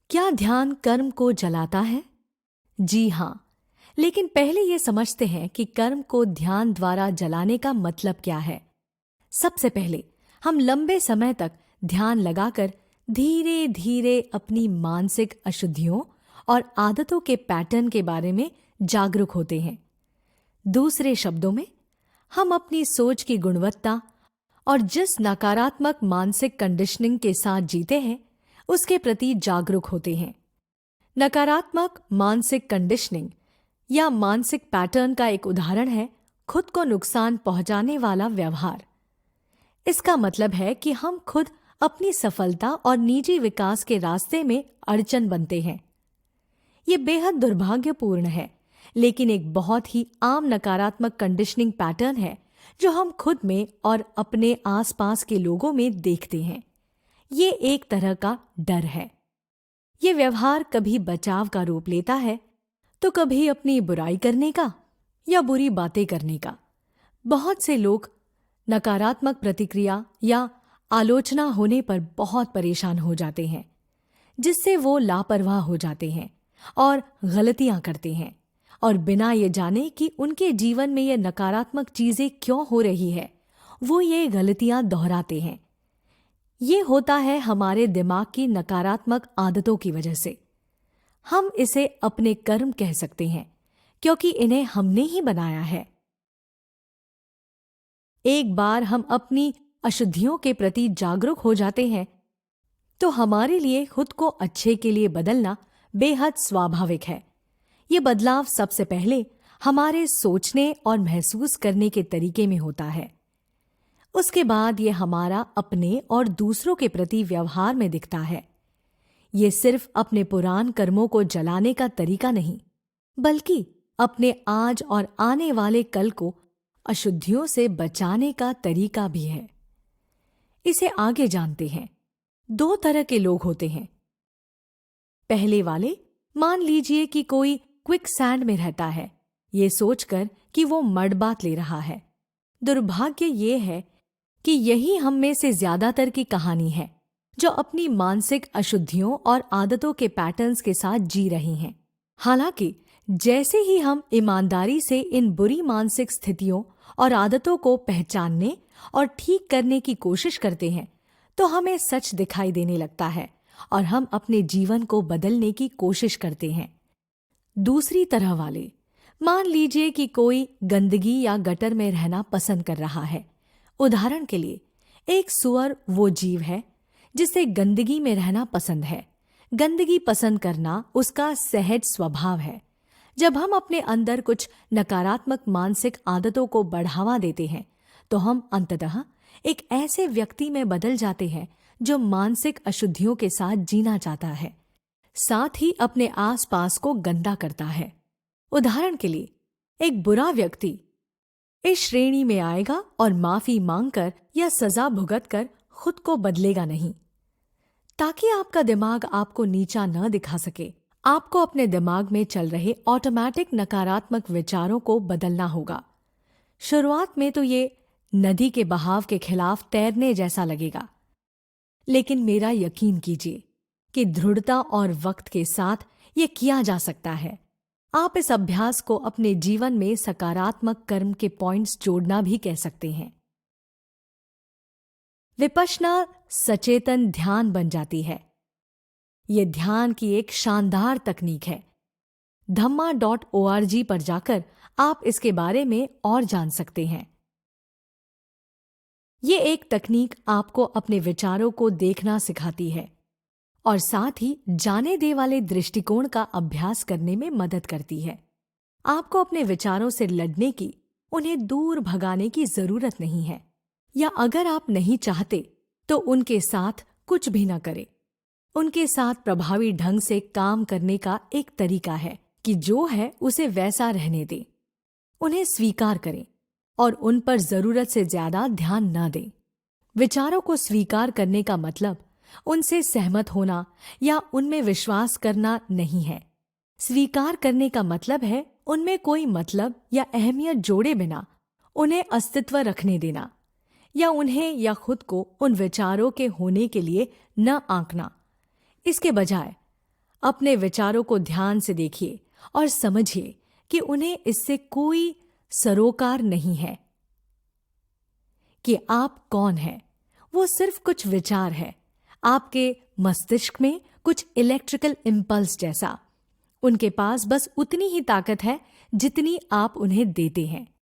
क्या ध्यान कर्म को जलाता है? जी हाँ, लेकिन पहले ये समझते हैं कि कर्म को ध्यान द्वारा जलाने का मतलब क्या है। सबसे पहले हम लंबे समय तक ध्यान लगाकर धीरे धीरे अपनी मानसिक अशुद्धियों और आदतों के पैटर्न के बारे में जागरूक होते हैं। दूसरे शब्दों में, हम अपनी सोच की गुणवत्ता और जिस नकारात्मक मानसिक कंडीशनिंग के साथ जीते हैं, उसके प्रति जागरूक होते हैं। नकारात्मक मानसिक कंडीशनिंग या मानसिक पैटर्न का एक उदाहरण है खुद को नुकसान पहुंचाने वाला व्यवहार। इसका मतलब है कि हम खुद अपनी सफलता और निजी विकास के रास्ते में अड़चन बनते हैं। ये बेहद दुर्भाग्यपूर्ण है, लेकिन एक बहुत ही आम नकारात्मक कंडीशनिंग पैटर्न है जो हम खुद में और अपने आसपास के लोगों में देखते हैं। ये एक तरह का डर है। ये व्यवहार कभी बचाव का रूप लेता है, तो कभी अपनी बुराई करने का या बुरी बातें करने का। बहुत से लोग नकारात्मक प्रतिक्रिया या आलोचना होने पर बहुत परेशान हो जाते हैं, जिससे वो लापरवाह हो जाते हैं और गलतियां करते हैं, और बिना ये जाने कि उनके जीवन में ये नकारात्मक चीजें क्यों हो रही है, वो ये गलतियां दोहराते हैं। ये होता है हमारे दिमाग की नकारात्मक आदतों की वजह से। हम इसे अपने कर्म कह सकते हैं, क्योंकि इन्हें हमने ही बनाया है। एक बार हम अपनी अशुद्धियों के प्रति जागरूक हो जाते हैं, तो हमारे लिए खुद को अच्छे के लिए बदलना बेहद स्वाभाविक है। ये बदलाव सबसे पहले हमारे सोचने और महसूस करने के तरीके में होता है। उसके बाद ये हमारा अपने और दूसरों के प्रति व्यवहार में दिखता है। ये सिर्फ अपने पुरान कर्मों को जलाने का तरीका नहीं, बल्कि अपने आज और आने वाले कल को अशुद्धियों से बचाने का तरीका भी है। इसे आगे जानते हैं। दो तरह के लोग होते हैं। पहले वाले, मान लीजिए कि कोई क्विक सैंड में रहता है, ये सोचकर कि वो मडबात ले रहा है। दुर्भाग्य ये है कि यही हम में से ज्यादातर की कहानी है, जो अपनी मानसिक अशुद्धियों और आदतों के पैटर्न्स के साथ जी रही हैं। हालांकि जैसे ही हम ईमानदारी से इन बुरी मानसिक स्थितियों और आदतों को पहचानने और ठीक करने की कोशिश करते हैं, तो हमें सच दिखाई देने लगता है और हम अपने जीवन को बदलने की कोशिश करते हैं। दूसरी तरह वाले, मान लीजिए कि कोई गंदगी या गटर में रहना पसंद कर रहा है। उदाहरण के लिए, एक सूअर वो जीव है जिसे गंदगी में रहना पसंद है। गंदगी पसंद करना उसका सहज स्वभाव है। जब हम अपने अंदर कुछ नकारात्मक मानसिक आदतों को बढ़ावा देते हैं, तो हम अंततः एक ऐसे व्यक्ति में बदल जाते हैं जो मानसिक अशुद्धियों के साथ जीना चाहता है, साथ ही अपने आसपास को गंदा करता है। उदाहरण के लिए, एक बुरा व्यक्ति इस श्रेणी में आएगा और माफी मांगकर या सजा भुगतकर खुद को बदलेगा नहीं। ताकि आपका दिमाग आपको नीचा न दिखा सके, आपको अपने दिमाग में चल रहे ऑटोमेटिक नकारात्मक विचारों को बदलना होगा। शुरुआत में तो ये नदी के बहाव के खिलाफ तैरने जैसा लगेगा, लेकिन मेरा यकीन कीजिए कि दृढ़ता और वक्त के साथ ये किया जा सकता है। आप इस अभ्यास को अपने जीवन में सकारात्मक कर्म के पॉइंट्स जोड़ना भी कह सकते हैं। विपश्यना सचेतन ध्यान बन जाती है। यह ध्यान की एक शानदार तकनीक है। dhamma.org पर जाकर आप इसके बारे में और जान सकते हैं। ये एक तकनीक आपको अपने विचारों को देखना सिखाती है और साथ ही जाने दे वाले दृष्टिकोण का अभ्यास करने में मदद करती है। आपको अपने विचारों से लड़ने की, उन्हें दूर भगाने की जरूरत नहीं है, या अगर आप नहीं चाहते तो उनके साथ कुछ भी न करें। उनके साथ प्रभावी ढंग से काम करने का एक तरीका है कि जो है उसे वैसा रहने दें। उन्हें स्वीकार करें और उन पर जरूरत से ज्यादा ध्यान न दें। विचारों को स्वीकार करने का मतलब उनसे सहमत होना या उनमें विश्वास करना नहीं है। स्वीकार करने का मतलब है उनमें कोई मतलब या अहमियत जोड़े बिना उन्हें अस्तित्व रखने देना, या उन्हें या खुद को उन विचारों के होने के लिए न आंकना। इसके बजाय अपने विचारों को ध्यान से देखिए और समझिए कि उन्हें इससे कोई सरोकार नहीं है कि आप कौन हैं। वो सिर्फ कुछ विचार है, आपके मस्तिष्क में कुछ इलेक्ट्रिकल इंपल्स जैसा। उनके पास बस उतनी ही ताकत है जितनी आप उन्हें देते हैं।